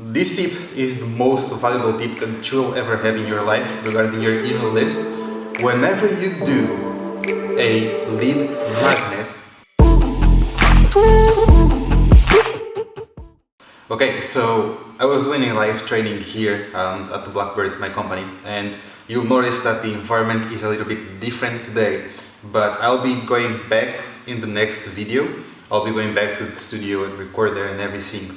This tip is the most valuable tip that you'll ever have in your life regarding your email list. Whenever you do a lead magnet, okay, so I was doing a live training here at the Blackbird, my company, and you'll notice that the environment is a little bit different today, but I'll be going back in the next video. I'll be going back to the studio and record there and everything.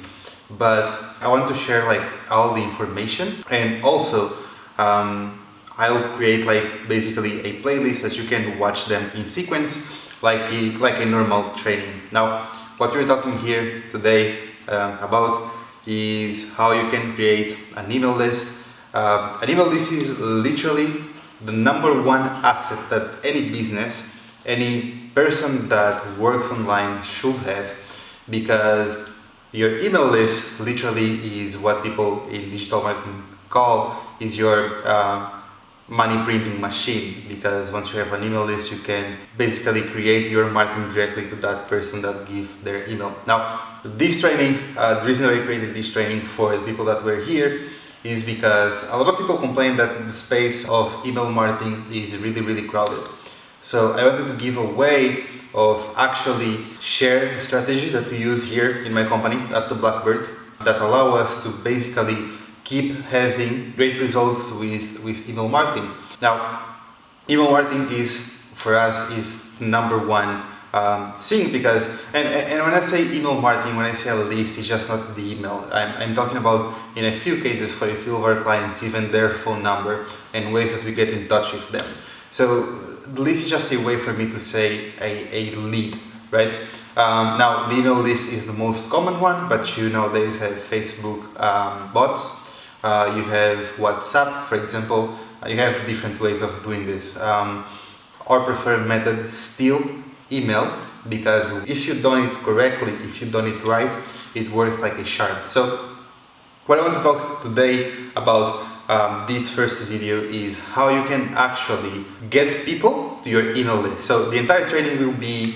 But I want to share all the information, and also I'll create basically a playlist that you can watch them in sequence like a normal training. Now, what we're talking here today about is how you can create an email list. An email list is literally the #1 asset that any business, any person that works online should have, because your email list literally is what people in digital marketing call is your money printing machine, because once you have an email list you can basically create your marketing directly to that person that give their email. Now, this training, the reason I created this training for the people that were here is because a lot of people complain that the space of email marketing is really crowded. So I wanted to give a way of actually share the strategy that we use here in my company at the Blackbird that allow us to basically keep having great results with email marketing. Now, email marketing is, for us, is #1 thing, because, and when I say email marketing, when I say a list, it's just not the email. I'm talking about, in a few cases, for a few of our clients, even their phone number and ways that we get in touch with them. So the list is just a way for me to say a lead, right? Now, the email list is the most common one, but you nowadays have Facebook bots, you have WhatsApp, for example, you have different ways of doing this. Our preferred method still email, because if you done it correctly, if you done it right, it works like a charm. So what I want to talk today about this first video is how you can actually get people to your email list. So the entire training will be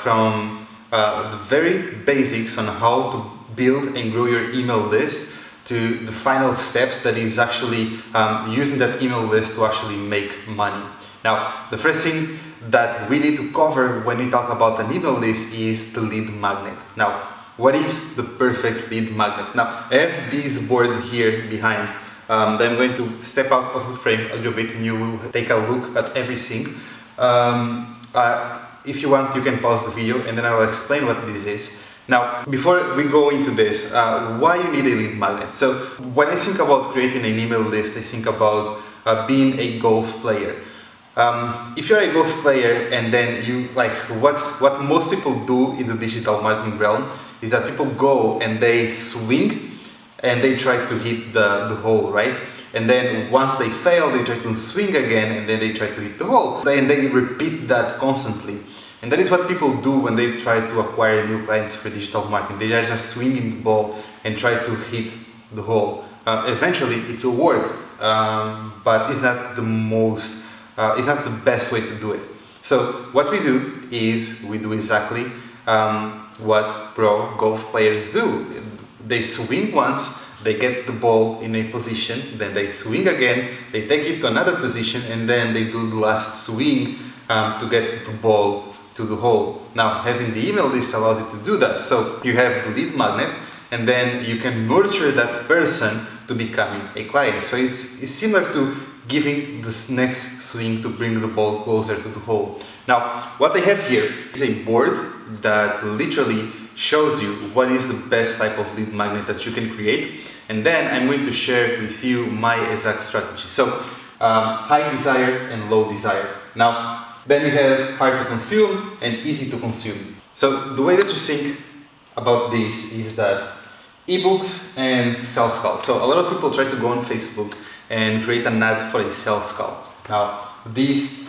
from the very basics on how to build and grow your email list to the final steps, that is actually using that email list to actually make money. Now, the first thing that we need to cover when we talk about an email list is the lead magnet. Now, what is the perfect lead magnet? Now, I have this board here behind. Then I'm going to step out of the frame a little bit and you will take a look at everything. If you want, you can pause the video and then I will explain what this is. Now, before we go into this, why you need a lead magnet? So, when I think about creating an email list, I think about being a golf player. If you're a golf player and then you, what most people do in the digital marketing realm is that people go and they swing and they try to hit the hole, right? And then once they fail, they try to swing again and then they try to hit the hole. And they repeat that constantly. And that is what people do when they try to acquire new clients for digital marketing. They are just swinging the ball and try to hit the hole. Eventually it will work, but it's not the most, it's not the best way to do it. So what we do is we do exactly what pro golf players do. They swing once, they get the ball in a position, then they swing again, they take it to another position, and then they do the last swing to get the ball to the hole. Now, having the email list allows you to do that. So you have the lead magnet, and then you can nurture that person to becoming a client. So it's similar to giving this next swing to bring the ball closer to the hole. Now, what I have here is a board that literally shows you what is the best type of lead magnet that you can create, and then I'm going to share with you my exact strategy. So high desire and low desire. Now, then we have hard to consume and easy to consume. So the way that you think about this is that ebooks and sales calls. So a lot of people try to go on Facebook and create an ad for a sales call. Now, this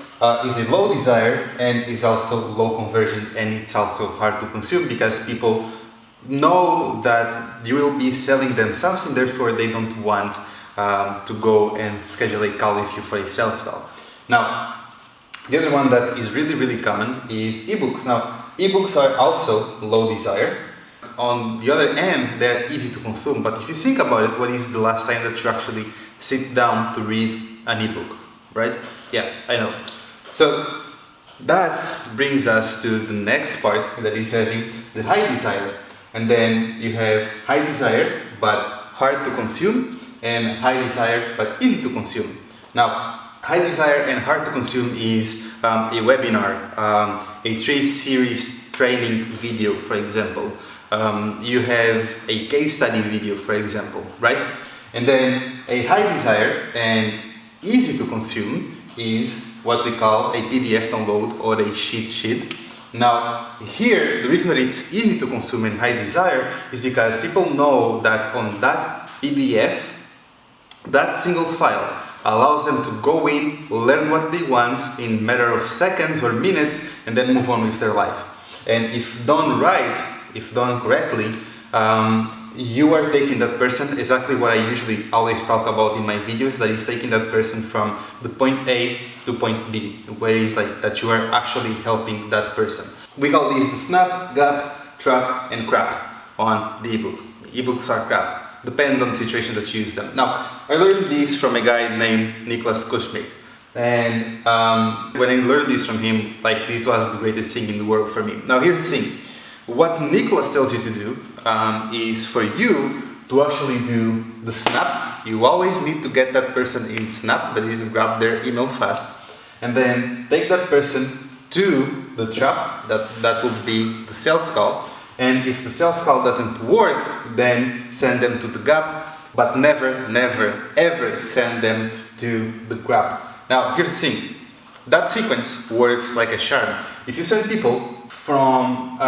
is a low desire and is also low conversion, and it's also hard to consume because people know that you will be selling them something, therefore they don't want to go and schedule a call with you for a sales call. Now, the other one that is really common is ebooks. Now, ebooks are also low desire, on the other end, they're easy to consume. But if you think about it, what is the last time that you actually sit down to read an ebook, right? Yeah, I know. So that brings us to the next part, that is having the high desire. And then you have high desire but hard to consume, and high desire but easy to consume. Now, high desire and hard to consume is a webinar, a 3-series training video, for example. You have a case study video, for example, right? And then a high desire and easy to consume is what we call a PDF download or a cheat sheet. Now, here, the reason that it's easy to consume and high desire is because people know that on that PDF, that single file allows them to go in, learn what they want in a matter of seconds or minutes, and then move on with their life. And if done right, if done correctly, you are taking that person, exactly what I usually always talk about in my videos, that is taking that person from the point A to point B, where it's like that you are actually helping that person. We call these the snap, gap, trap, and crap on the ebook. Ebooks are crap, depend on the situation that you use them. Now, I learned this from a guy named Nicholas Kuschmidt. And when I learned this from him, like, this was the greatest thing in the world for me. Now, here's the thing. What Nicholas tells you to do is for you to actually do the snap. You always need to get that person in snap, that is, grab their email fast, and then take that person to the trap, that would be the sales call. And if the sales call doesn't work, then send them to the gap, but never, never, ever send them to the grab. Now, here's the thing. That sequence works like a charm. If you send people from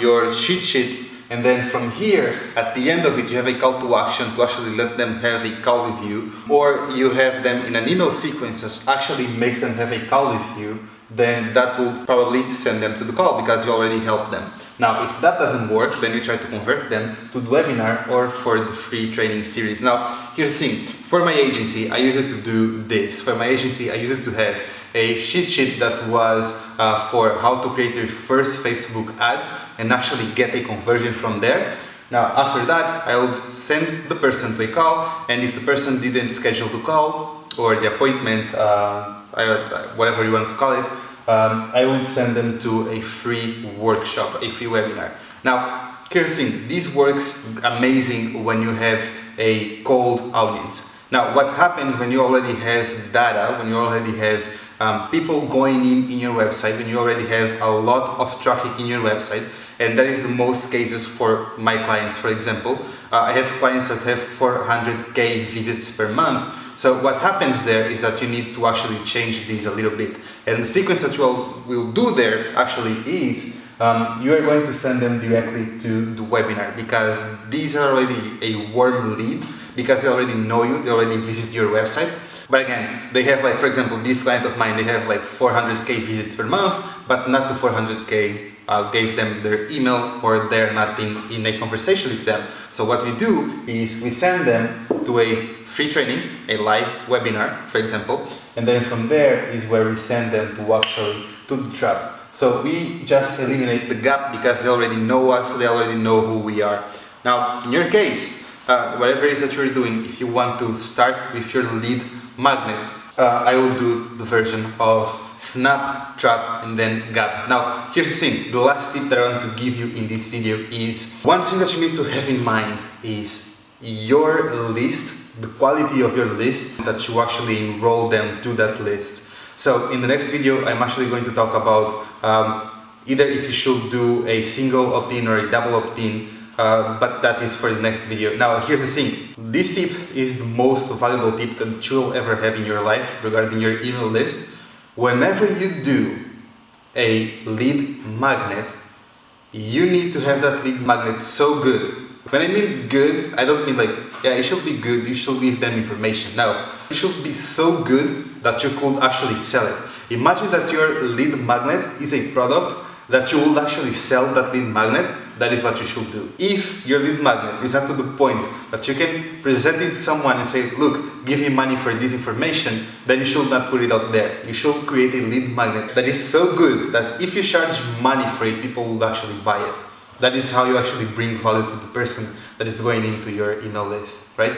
your cheat sheet, and then from here, at the end of it, you have a call to action to actually let them have a call with you, or you have them in an email sequence that actually makes them have a call with you, then that will probably send them to the call because you already helped them. Now, if that doesn't work, then you try to convert them to the webinar or for the free training series. Now, here's the thing. For my agency, I use it to do this. For my agency, I use it to have a cheat sheet that was for how to create your first Facebook ad and actually get a conversion from there. Now, after that, I would send the person to a call, and if the person didn't schedule the call or the appointment, whatever you want to call it, I would send them to a free workshop, a free webinar. Now, here's the thing. This works amazing when you have a cold audience. Now, what happens when you already have data, when you already have people going in your website, when you already have a lot of traffic in your website, and that is the most cases for my clients, for example. I have clients that have 400K visits per month. So what happens there is that you need to actually change these a little bit. And the sequence that you will do there actually is you are going to send them directly to the webinar, because these are already a warm lead, because they already know you, they already visit your website. But again, they have, like, for example, this client of mine, they have like 400K visits per month, but not the 400K gave them their email, or they're not in a conversation with them. So what we do is we send them to a free training, a live webinar, for example, and then from there is where we send them to actually to the trap. So we just eliminate the gap because they already know us, they already know who we are. Now, in your case, whatever it is that you're doing, if you want to start with your lead magnet, I will do the version of snap, trap, and then gap. Now, here's the thing. The last tip that I want to give you in this video is one thing that you need to have in mind is your list, the quality of your list, that you actually enroll them to that list. So in the next video, I'm actually going to talk about either if you should do a single opt-in or a double opt-in, but that is for the next video. Now, here's the thing. This tip is the most valuable tip that you'll ever have in your life regarding your email list. Whenever you do a lead magnet, you need to have that lead magnet so good. When I mean good, I don't mean like, yeah, it should be good, you should give them information. No, it should be so good that you could actually sell it. Imagine that your lead magnet is a product that you will actually sell that lead magnet. That is what you should do. If your lead magnet is not to the point that you can present it to someone and say, look, give me money for this information, then you should not put it out there. You should create a lead magnet that is so good that if you charge money for it, people will actually buy it. That is how you actually bring value to the person that is going into your email list, right?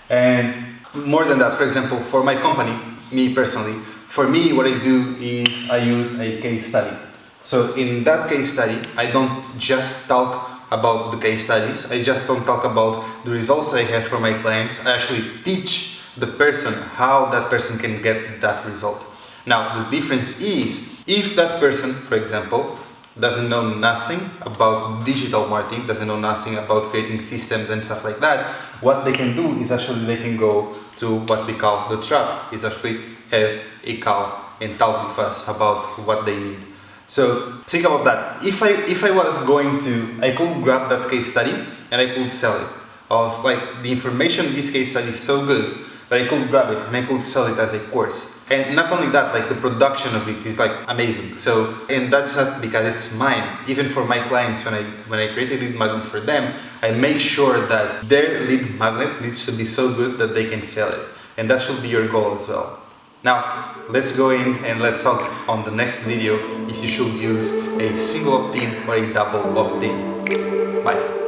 And more than that, for example, for my company, me personally, for me, what I do is I use a case study. So in that case study, I don't just talk about the case studies. I just don't talk about the results I have for my clients. I actually teach the person how that person can get that result. Now, the difference is, if that person, for example, doesn't know nothing about digital marketing, doesn't know nothing about creating systems and stuff like that, what they can do is actually they can go to what we call the trap. It's actually have a call and talk with us about what they need. So think about that. If I was going to, I could grab that case study and I could sell it. Of like the information in this case study is so good that I could grab it and I could sell it as a course. And not only that, like the production of it is like amazing. So, and that's not because it's mine. Even for my clients, when I create a lead magnet for them, I make sure that their lead magnet needs to be so good that they can sell it. And that should be your goal as well. Now, let's go in and let's talk on the next video if you should use a single opt-in or a double opt-in. Bye.